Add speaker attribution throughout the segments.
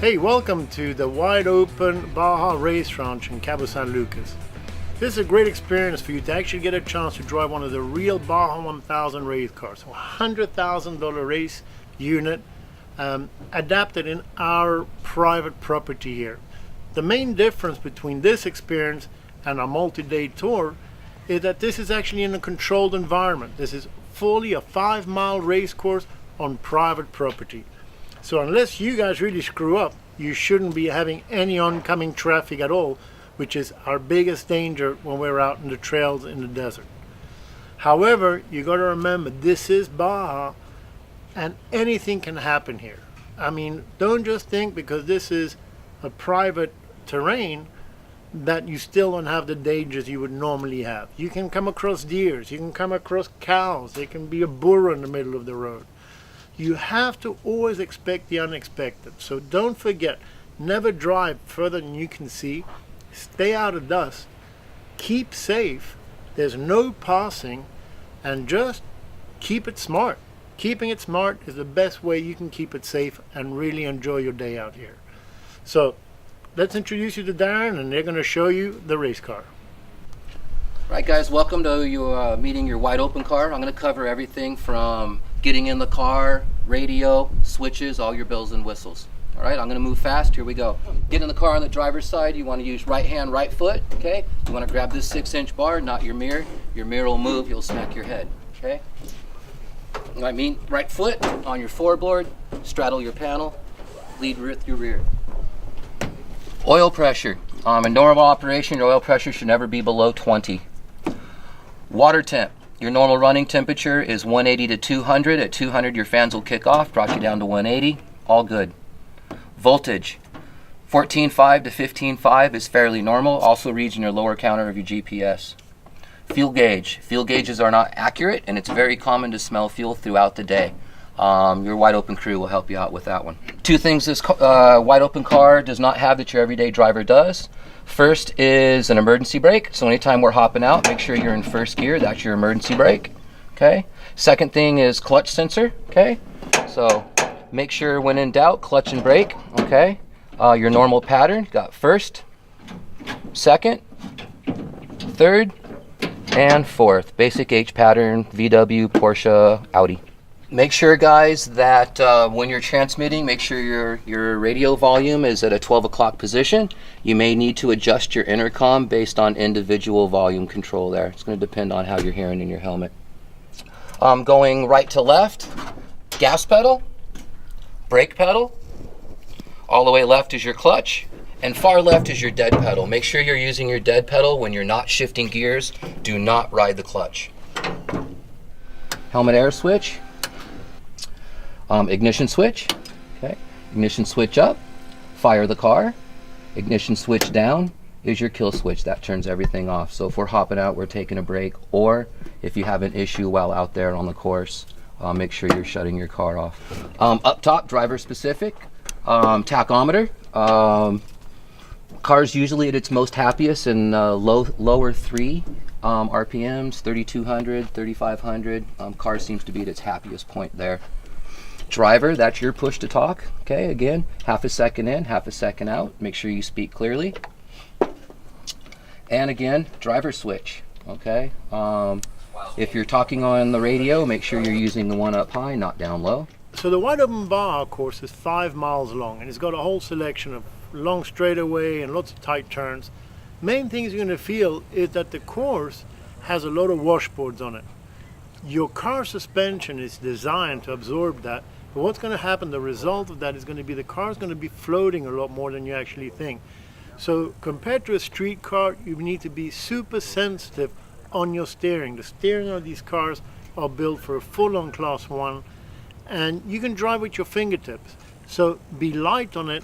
Speaker 1: Hey, welcome to the wide open Baja Race Ranch in Cabo San Lucas. This is a great experience for you to actually get a chance to drive one of the real Baja 1000 race cars, a $100,000 race unit adapted in our private property here. The main difference between this experience and a multi-day tour is that this is actually in a controlled environment. This is fully a 5-mile race course on private property. So unless you guys really screw up, you shouldn't be having any oncoming traffic at all, which is our biggest danger when we're out in the trails in the desert. However, you got to remember, this is Baja and anything can happen here. I mean, don't just think because this is a private terrain that you still don't have the dangers you would normally have. You can come across deers, you can come across cows, there can be a burro in the middle of the road. You have to always expect the unexpected. So don't forget, never drive further than you can see. Stay out of dust. Keep safe. There's no passing. And just keep it smart. Keeping it smart is the best way you can keep it safe and really enjoy your day out here. So let's introduce you to Darren, and they're going to show you the race car.
Speaker 2: Right, guys, welcome to your meeting your wide open car. I'm going to cover everything from getting in the car, radio, switches, all your bells and whistles. All right, I'm going to move fast. Here we go. Get in the car on the driver's side. You want to use right hand, right foot. Okay. You want to grab this 6-inch bar, not your mirror. Your mirror will move. You'll smack your head. Okay. I mean, right foot on your floorboard. Straddle your panel. Lead with your rear. Oil pressure. In normal operation, your oil pressure should never be below 20. Water temp. Your normal running temperature is 180 to 200. At 200, your fans will kick off. Brought you down to 180. All good. Voltage. 14.5 to 15.5 is fairly normal. Also reads in your lower counter of your GPS. Fuel gauge. Fuel gauges are not accurate, and it's very common to smell fuel throughout the day. Your wide open crew will help you out with that one. Two things this wide open car does not have that your everyday driver does. First is an emergency brake. So anytime we're hopping out, make sure you're in first gear. That's your emergency brake. Okay. Second thing is clutch sensor. Okay. So make sure when in doubt, clutch and brake. Okay. Your normal pattern. Got first, second, third, and fourth. Basic H pattern, VW, Porsche, Audi. Make sure, guys, that when you're transmitting, make sure your radio volume is at a 12 o'clock position. You may need to adjust your intercom based on individual volume control there. It's going to depend on how you're hearing in your helmet. Going right to left, gas pedal, brake pedal. All the way left is your clutch, and far left is your dead pedal. Make sure you're using your dead pedal when you're not shifting gears. Do not ride the clutch. Helmet air switch. Ignition switch. Okay. Ignition switch up, fire the car. Ignition switch down is your kill switch. That turns everything off. So if we're hopping out, we're taking a break, or if you have an issue while out there on the course, make sure you're shutting your car off. Up top, driver specific, tachometer. Car's usually at its most happiest in lower 3 RPMs, 3200, 3500. Car seems to be at its happiest point there. Driver, that's your push to talk. Okay, again, half a second in, half a second out. Make sure you speak clearly. And again, driver switch. Okay, if you're talking on the radio, make sure you're using the one up high, not down low.
Speaker 1: So the wide open Baja course is 5 miles long, and it's got a whole selection of long straightaway and lots of tight turns. Main things you're going to feel is that the course has a lot of washboards on it. Your car suspension is designed to absorb that, but what's going to happen, the result of that is going to be the car is going to be floating a lot more than you actually think. So compared to a street car, you need to be super sensitive on your steering. The steering of these cars are built for a full-on class 1, and you can drive with your fingertips. So be light on it,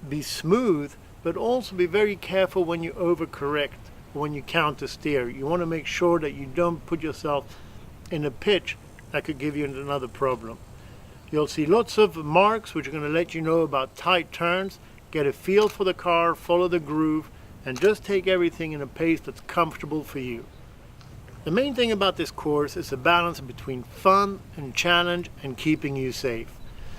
Speaker 1: be smooth, but also be very careful when you overcorrect, when you counter steer. You want to make sure that you don't put yourself in a pitch that could give you another problem. You'll see lots of marks which are going to let you know about tight turns. Get a feel for the car, follow the groove, and just take everything in a pace that's comfortable for you. The main thing about this course is a balance between fun and challenge and keeping you safe.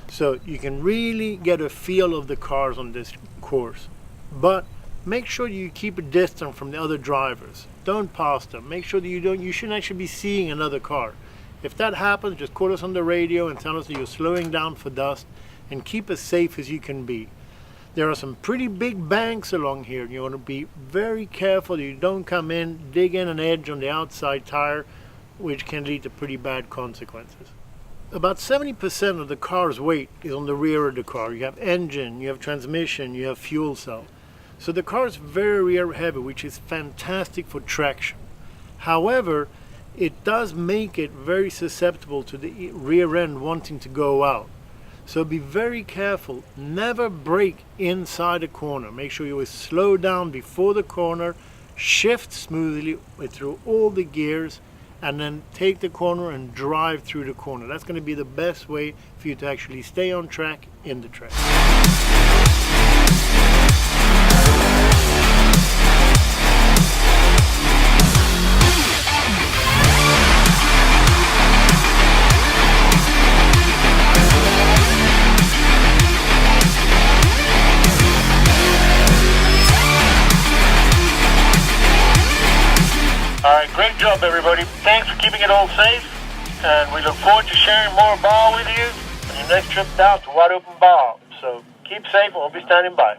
Speaker 1: So you can really get a feel of the cars on this course. But make sure you keep a distance from the other drivers. Don't pass them. Make sure that you shouldn't actually be seeing another car. If that happens, just call us on the radio and tell us that you're slowing down for dust, and keep as safe as you can be. There are some pretty big banks along here, and you want to be very careful that you don't come in, dig in an edge on the outside tire, which can lead to pretty bad consequences. About 70% of the car's weight is on the rear of the car. You have engine, you have transmission, you have fuel cell. So the car is very rear heavy, which is fantastic for traction. However, it does make it very susceptible to the rear end wanting to go out. So be very careful. Never brake inside a corner. Make sure you always slow down before the corner, shift smoothly through all the gears, and then take the corner and drive through the corner. That's going to be the best way for you to actually stay on track in the track.
Speaker 3: Alright, great job everybody. Thanks for keeping it all safe, and we look forward to sharing more Baja with you on your next trip down to Wide Open Baja. So keep safe and we'll be standing by.